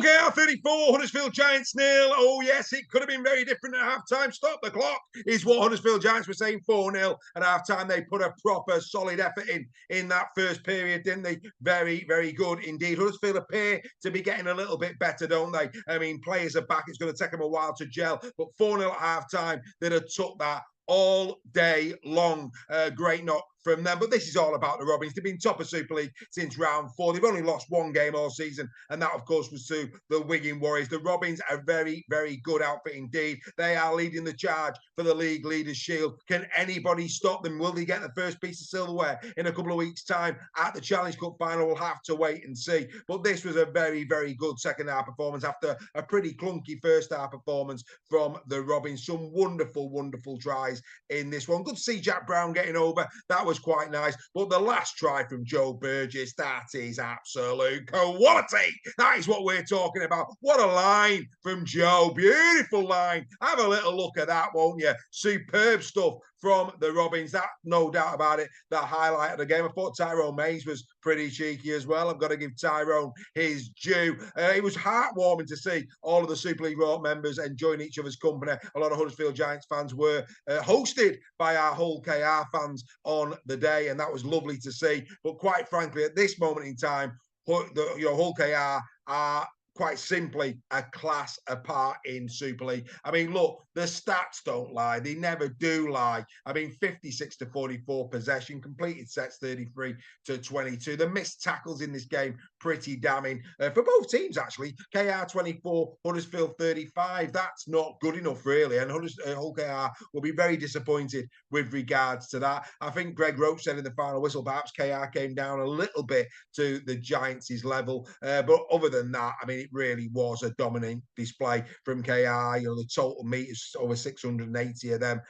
KR 34, Huddersfield Giants 0. Oh, yes, it could have been very different at half-time. Stop the clock is what Huddersfield Giants were saying 4-0 at half-time. They put a proper solid effort in that first period, didn't they? Very, very good indeed. Huddersfield appear to be getting a little bit better, don't they? I mean, players are back. It's going to take them a while to gel, but 4-0 at half-time, they'd have took that all day long. Great knock from them. But this is all about the Robins. They've been top of Super League since round 4. They've only lost one game all season, and that, of course, was to the Wigan Warriors. The Robins are very, very good outfit indeed. They are leading the charge for the League Leaders' Shield. Can anybody stop them? Will they get the first piece of silverware in a couple of weeks' time at the Challenge Cup final? We'll have to wait and see. But this was a very, very good second-half performance after a pretty clunky first-half performance from the Robins. Some wonderful, wonderful tries in this one. Good to see Jack Brown getting over. That was quite nice. But the last try from Joe Burgess, that is absolute quality. That is what we're talking about. What a line from Joe. Beautiful line. Have a little look at that, won't you? Superb stuff from the Robins. That, no doubt about it, the highlight of the game. I thought Tyrone Mays was pretty cheeky as well. I've got to give Tyrone his due. It was heartwarming to see all of the Super League Raw members enjoying each other's company. A lot of Huddersfield Giants fans were hosted by our Hull KR fans on the day, and that was lovely to see. But quite frankly, at this moment in time, Hull KR are quite simply a class apart in Super League. I mean, look, the stats don't lie. They never do lie. I mean, 56-44 possession, completed sets 33-22. The missed tackles in this game, pretty damning for both teams, actually. KR 24, Huddersfield 35. That's not good enough, really. And Hull KR will be very disappointed with regards to that. I think Greg Roach said in the final whistle, perhaps KR came down a little bit to the Giants' level. But other than that, I mean, it really was a dominant display from KR. You know, the total meters, over 680 of them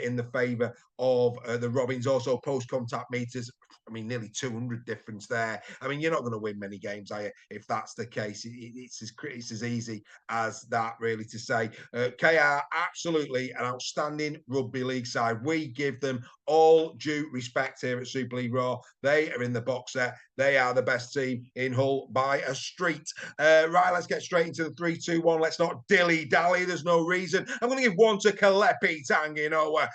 in the favour of the Robins. Also, post-contact meters, I mean, nearly 200 difference there. I mean, you're not going to win many games, are you, if that's the case? It's as easy as that, really, to say. KR, absolutely an outstanding rugby league side. We give them all due respect here at Super League Raw. They are in the box set. They are the best team in Hull by a street. Right, let's get straight into the 3-2-1. Let's not dilly-dally. There's no reason. I'm going to give one to Kalepi Tanginoa.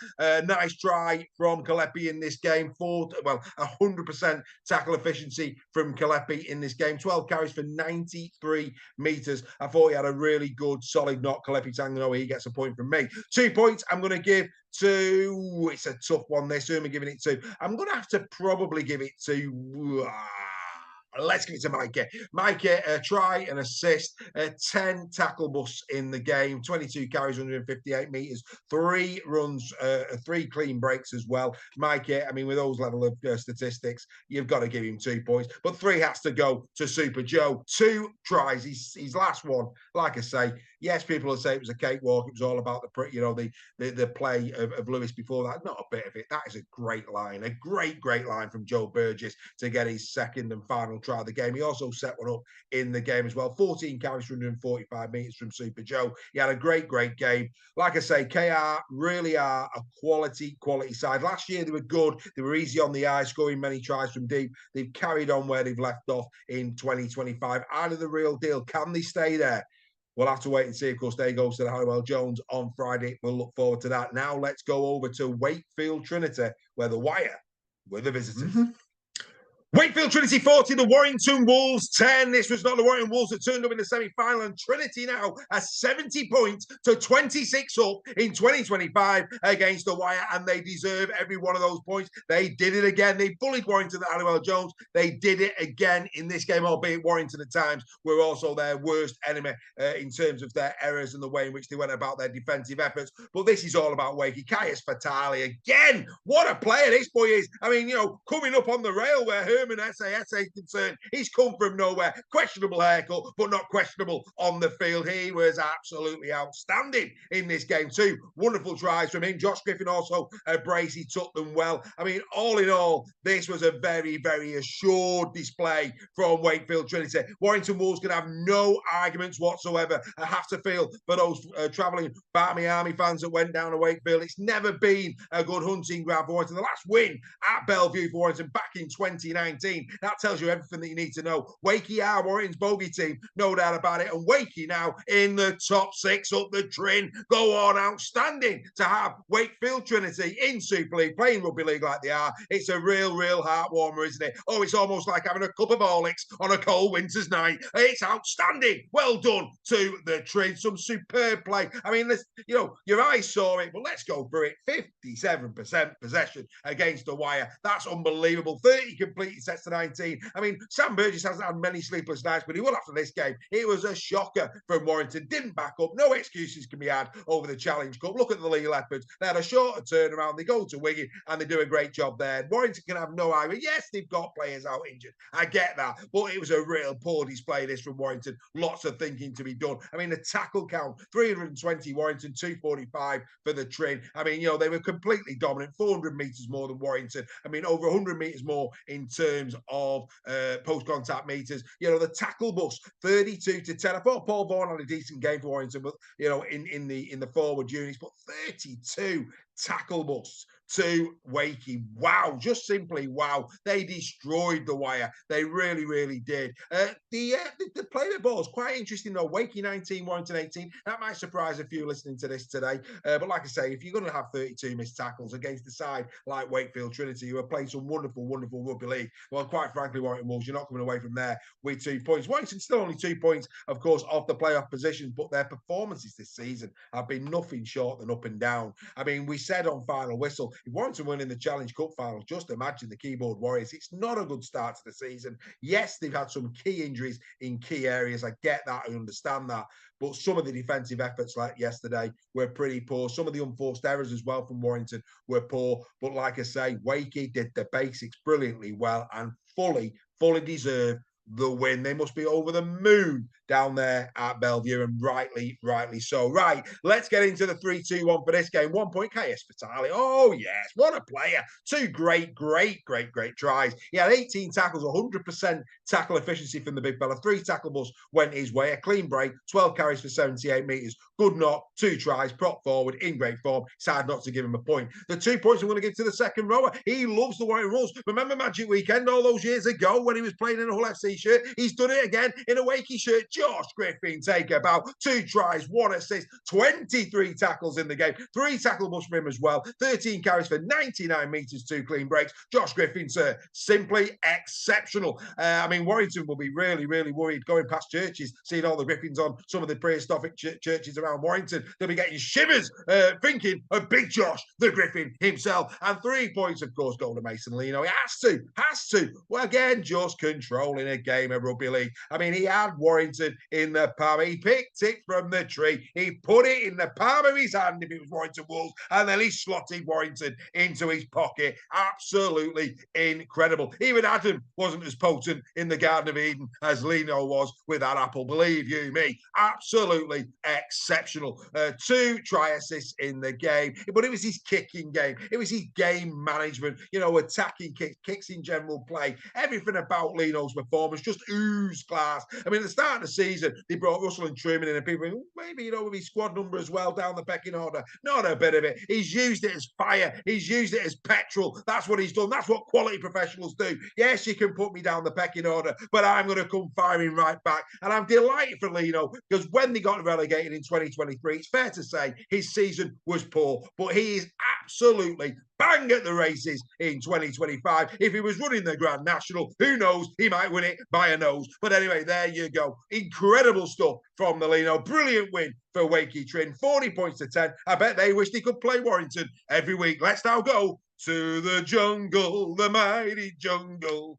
Nice try from Kalepi in this game. 100% tackle efficiency from Kalepi in this game. 12 carries for 93 metres. I thought he had a really good, solid knock. Kalepi Tanginoa, he gets a point from me. 2 points I'm going to give to, it's a tough one this. Who am I giving it to? I'm going to have to probably give it to, let's give it to Mikey. Mikey, try and assist, 10 tackle busts in the game, 22 carries, 158 metres, 3 runs, 3 clean breaks as well. Mikey, I mean, with those level of statistics, you've got to give him 2 points. But 3 has to go to Super Joe. 2 tries, his last one, like I say, yes, people will say it was a cakewalk. It was all about the play of Lewis before that. Not a bit of it. That is a great line, a great line from Joe Burgess to get his second and final try of the game. He also set one up in the game as well. 14 carries, 145 metres from Super Joe. He had a great game. Like I say, KR really are a quality side. Last year, they were good. They were easy on the eye, scoring many tries from deep. They've carried on where they've left off in 2025. Out of the real deal. Can they stay there? We'll have to wait and see. Of course, they go to the Halliwell Jones on Friday. We'll look forward to that. Now let's go over to Wakefield Trinity, where the Wire were the visitors. Wakefield Trinity 40, the Warrington Wolves 10. This was not the Warrington Wolves that turned up in the semi-final, and Trinity now has 70 points to 26 up in 2025 against the Wire, and they deserve every one of those points. They did it again. They bullied Warrington at Halliwell Jones. They did it again in this game, albeit Warrington at times were also their worst enemy in terms of their errors and the way in which they went about their defensive efforts. But this is all about Wakey. Caius Fatali again. What a player this boy is. I mean, you know, coming up on the rail where Herman SAS is concerned, he's come from nowhere. Questionable haircut, but not questionable on the field. He was absolutely outstanding in this game too. Wonderful tries from him. Josh Griffin also a brace. He took them well. I mean, all in all, this was a very, very assured display from Wakefield Trinity. Warrington Wolves can have no arguments whatsoever. I have to feel for those travelling Barmy Army fans that went down to Wakefield. It's never been a good hunting ground for Warrington. The last win at Bellevue for Warrington back in 2019 19. That tells you everything that you need to know. Wakey are Warrington's bogey team, no doubt about it. And Wakey now in the top 6 up the Trin. Go on, outstanding to have Wakefield Trinity in Super League, playing rugby league like they are. It's a real heart warmer, isn't it? Oh, it's almost like having a cup of Horlicks on a cold winter's night. It's outstanding. Well done to the Trin. Some superb play. I mean, this, your eyes saw it, but let's go through it. 57% possession against the wire. That's unbelievable. 30 completed sets to 19. I mean, Sam Burgess hasn't had many sleepless nights, but he will after this game. It was a shocker from Warrington. Didn't back up. No excuses can be had over the Challenge Cup. Look at the Lee Leopards. They had a shorter turnaround. They go to Wigan and they do a great job there. Warrington can have no eye. Yes, they've got players out injured. I get that. But it was a real poor display, this from Warrington. Lots of thinking to be done. I mean, the tackle count, 320 Warrington, 245 for the Trin. I mean, they were completely dominant, 400 metres more than Warrington. I mean, over 100 metres more in terms of post-contact metres. The tackle bus, 32 to 10. I thought Paul Vaughan had a decent game for Warrington, but, in the forward units, but 32 tackle busts to Wakey. Wow, just simply wow. They destroyed the wire. They really did. The play of ball is quite interesting though. Wakey 19, Warrington 18. That might surprise a few listening to this today. But like I say, if you're going to have 32 missed tackles against a side like Wakefield Trinity, who are playing some wonderful rugby league, well, quite frankly, Warrington Wolves, you're not coming away from there with 2 points. Warrington still only 2 points, of course, off the playoff positions, but their performances this season have been nothing short than up and down. I mean, we said on Final Whistle, if Warrington win in the Challenge Cup final, just imagine the keyboard warriors. It's not a good start to the season. Yes, they've had some key injuries in key areas. I get that. I understand that. But some of the defensive efforts like yesterday were pretty poor. Some of the unforced errors as well from Warrington were poor. But like I say, Wakey did the basics brilliantly well and fully deserve the win. They must be over the moon down there at Bellevue, and rightly so. Right, let's get into the 3-2-1 for this game. 1 point, Casper. Oh yes, what a player. 2 great tries. He had 18 tackles, 100% tackle efficiency from the big fella. 3 tackle busts went his way. A clean break, 12 carries for 78 metres. Good knock, 2 tries, prop forward, in great form. It's hard not to give him a point. The 2 points I'm going to give to the second rower. He loves the Warrington rules. Remember Magic Weekend all those years ago when he was playing in a Hull FC shirt? He's done it again in a Wakey shirt. Josh Griffin, take about 2 tries, 1 assist, 23 tackles in the game, 3 tackle busts for him as well, 13 carries for 99 metres, 2 clean breaks. Josh Griffin, sir, simply exceptional. I mean, Warrington will be really worried going past churches, seeing all the Griffins on some of the prehistoric churches around Warrington. They'll be getting shivers thinking of Big Josh, the Griffin himself. And 3 points, of course, go to Mason Leno. He has to. Well, again, just controlling a game of rugby league. I mean, he had Warrington in the palm. He picked it from the tree. He put it in the palm of his hand if it was Warrington Wolves, and then he slotted Warrington into his pocket. Absolutely incredible. Even Adam wasn't as potent in the Garden of Eden as Leno was with that apple, believe you me. Absolutely exceptional. 2 try assists in the game, but it was his kicking game. It was his game management, attacking kicks in general play. Everything about Leno's performance just oozed class. I mean, at the start of the season, they brought Russell and Truman in, and people think, maybe, with his squad number as well down the pecking order. Not a bit of it. He's used it as fire. He's used it as petrol. That's what he's done. That's what quality professionals do. Yes, you can put me down the pecking order, but I'm going to come firing right back. And I'm delighted for Leno, because when they got relegated in 2023, it's fair to say his season was poor, but he is absolutely bang at the races in 2025. If he was running the Grand National, who knows? He might win it by a nose. But anyway, there you go. Incredible stuff from the Leno. Brilliant win for Wakey Trin. 40 points to 10. I bet they wish they could play Warrington every week. Let's now go to the jungle, the mighty jungle.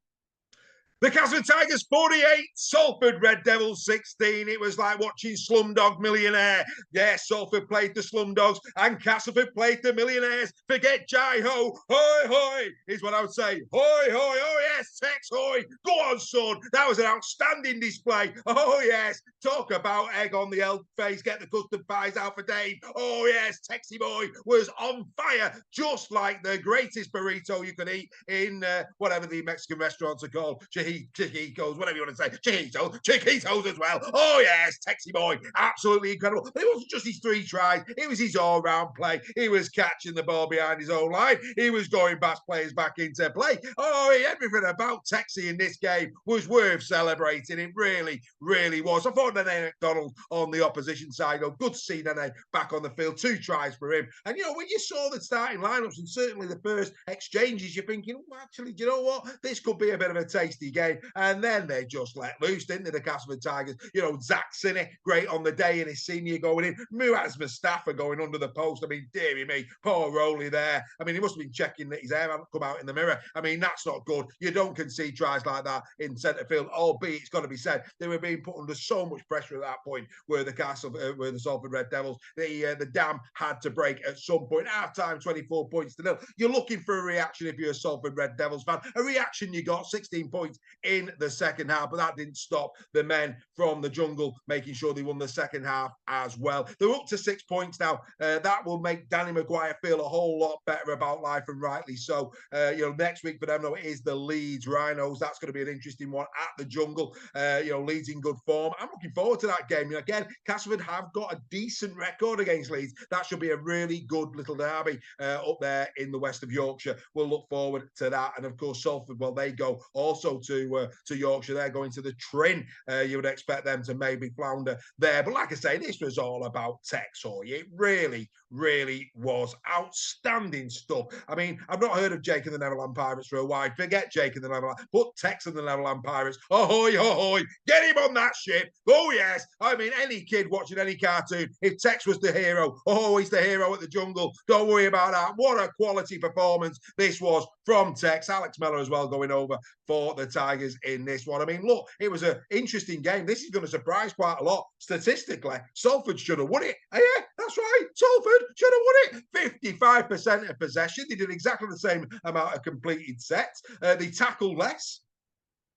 The Casper Tigers 48, Salford Red Devils 16. It was like watching Slumdog Millionaire. Yes, Salford played the Slumdogs and Casper played the Millionaires. Forget Jai-Ho. Hoi, hoi, is what I would say. Hoi, hoi. Oh, yes, Tex, hoi. Go on, son. That was an outstanding display. Oh, yes. Talk about egg on the elk face. Get the custard pies out for Dave. Oh, yes, Texy boy was on fire, just like the greatest burrito you could eat in whatever the Mexican restaurants are called. Chiquitos, whatever you want to say, Chiquitos as well. Oh yes, Texie boy, absolutely incredible. But it wasn't just his 3 tries, it was his all-round play. He was catching the ball behind his own line. He was going past players back into play. Oh, everything about Texie in this game was worth celebrating. It really, really was. I thought Nene McDonald on the opposition side, good to see Nene back on the field. 2 tries for him. And, when you saw the starting lineups and certainly the first exchanges, you're thinking, actually, do you know what? This could be a bit of a tasty game. And then they just let loose, didn't they, the Casper Tigers? Zach Sinney, great on the day in his senior going in. Muaz Mustafa going under the post. I mean, dearie me, poor Rowley there. I mean, he must have been checking that his hair hadn't come out in the mirror. I mean, that's not good. You don't concede tries like that in centre field, albeit it's got to be said, they were being put under so much pressure at that point where the Salford Red Devils, the dam had to break at some point. Half time, 24 points to 0. You're looking for a reaction if you're a Salford Red Devils fan. A reaction you got, 16 points in the second half, but that didn't stop the men from the jungle making sure they won the second half as well. They're up to 6 points now. That will make Danny Maguire feel a whole lot better about life, and rightly so. Next week for them, though, it is the Leeds Rhinos. That's going to be an interesting one at the jungle. Leeds in good form. I'm looking forward to that game. Again, Casper have got a decent record against Leeds. That should be a really good little derby up there in the west of Yorkshire. We'll look forward to that. And of course, Salford, well, they go also to Yorkshire. They're going to the Trin. You would expect them to maybe flounder there. But like I say, this was all about Tex Hoy. It really, really was outstanding stuff. I mean, I've not heard of Jake and the Neverland Pirates for a while. Forget Jake and the Neverland. Put Tex and the Neverland Pirates. Ahoy, ahoy. Get him on that ship. Oh, yes. I mean, any kid watching any cartoon, if Tex was the hero, oh, he's the hero at the jungle. Don't worry about that. What a quality performance this was from Tex. Alex Mellor as well going over for the Tigers in this one. I mean, look, it was an interesting game. This is going to surprise quite a lot. Statistically, Salford should have won it. Yeah, that's right. Salford should have won it. 55% of possession. They did exactly the same amount of completed sets. They tackled less.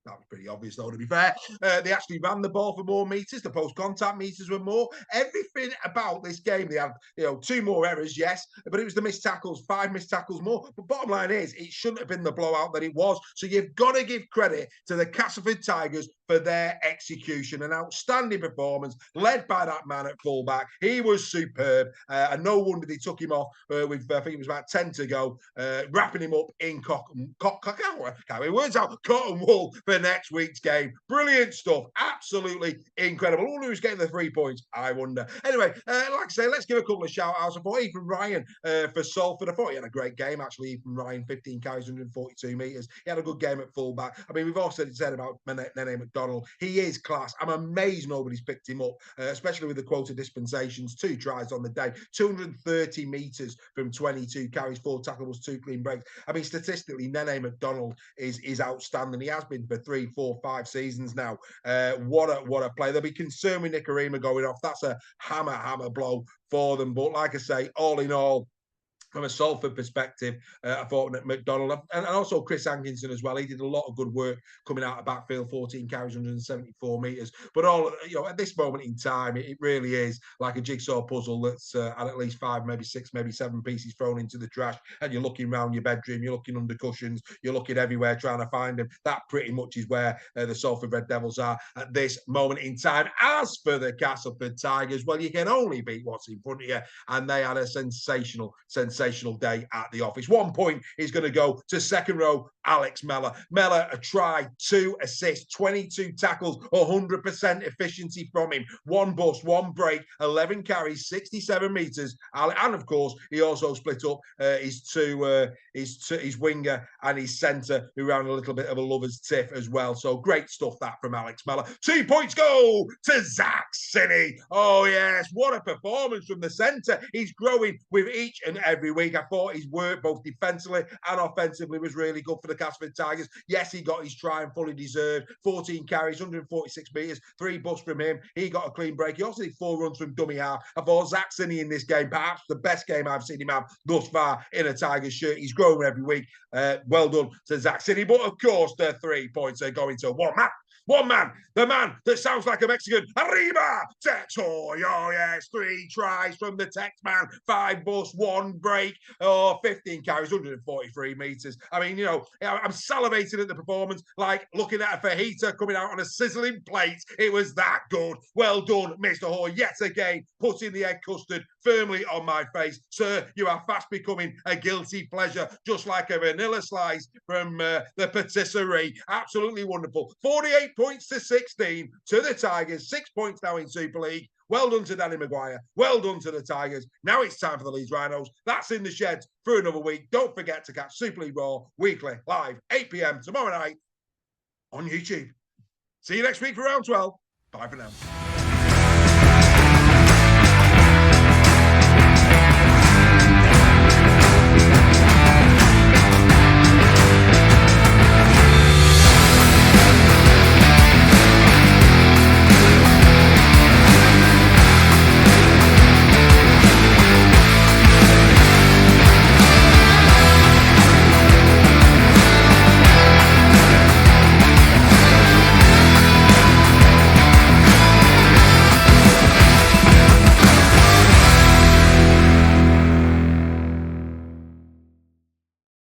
That was pretty obvious, though, to be fair. They actually ran the ball for more meters. The post-contact meters were more. Everything about this game, they had, 2 more errors, yes, but it was the missed tackles, 5 missed tackles more. But bottom line is, it shouldn't have been the blowout that it was. So you've got to give credit to the Castleford Tigers for their execution. An outstanding performance, led by that man at fullback. He was superb, and no wonder they took him off with, I think it was about 10 to go, wrapping him up in cotton wool for next week's game. Brilliant stuff. Absolutely incredible. I wonder who's getting the 3 points, I wonder. Anyway, like I say, let's give a couple of shout-outs. I thought Ethan Ryan for Salford. I thought he had a great game, actually. Ethan Ryan, 15 carries, 142 metres. He had a good game at fullback. I mean, we've also said about Nene McDonald. He is class. I'm amazed nobody's picked him up, especially with the quota dispensations. 2 tries on the day, 230 metres from 22 carries, 4 tackles, 2 clean breaks. I mean, statistically, Nene McDonald is outstanding. He has been for 3, 4, 5 seasons now. What a play. They'll be concerned with Nicarima going off. That's a hammer blow for them. But like I say, all in all, from a Salford perspective, I thought McDonald and also Chris Hankinson as well. He did a lot of good work coming out of backfield, 14 carries, 174 metres. But at this moment in time, it really is like a jigsaw puzzle that's at least 5, maybe 6, maybe 7 pieces thrown into the trash. And you're looking around your bedroom, you're looking under cushions, you're looking everywhere trying to find them. That pretty much is where the Salford Red Devils are at this moment in time. As for the Castleford Tigers, well, you can only beat what's in front of you. And they had a sensational day at the office. 1 point is going to go to second row Alex Mellor. Mellor, a try, 2 assists, 22 tackles, 100% efficiency from him. 1 bust, 1 break, 11 carries, 67 metres. And of course, he also split up his winger and his centre, who ran a little bit of a lover's tiff as well. So great stuff that from Alex Mellor. 2 points go to Zach Sinney. Oh yes, what a performance from the centre. He's growing with each and every week. I thought his work, both defensively and offensively, was really good for the Casper Tigers. Yes, he got his try and fully deserved. 14 carries, 146 metres, 3 busts from him. He got a clean break. He also did 4 runs from dummy half. I thought Zach Sinney in this game, perhaps the best game I've seen him have thus far in a Tigers shirt. He's growing every week. Well done to Zach Sinney. But of course, the 3 points are going to one man, the man that sounds like a Mexican, Arriba, Tex Hoy. Oh yes, 3 tries from the Tex man, 5 busts, 1 break. break. Oh, 15 carries, 143 metres. I mean, I'm salivating at the performance, like looking at a fajita coming out on a sizzling plate. It was that good. Well done, Mr. Hoare, yet again, putting the egg custard firmly on my face. Sir, you are fast becoming a guilty pleasure, just like a vanilla slice from the patisserie. Absolutely wonderful. 48 points to 16 to the Tigers. 6 points now in Super League. Well done to Danny Maguire. Well done to the Tigers. Now it's time for the Leeds Rhinos. That's in the sheds for another week. Don't forget to catch Super League Raw weekly, live, 8 p.m. tomorrow night on YouTube. See you next week for round 12. Bye for now.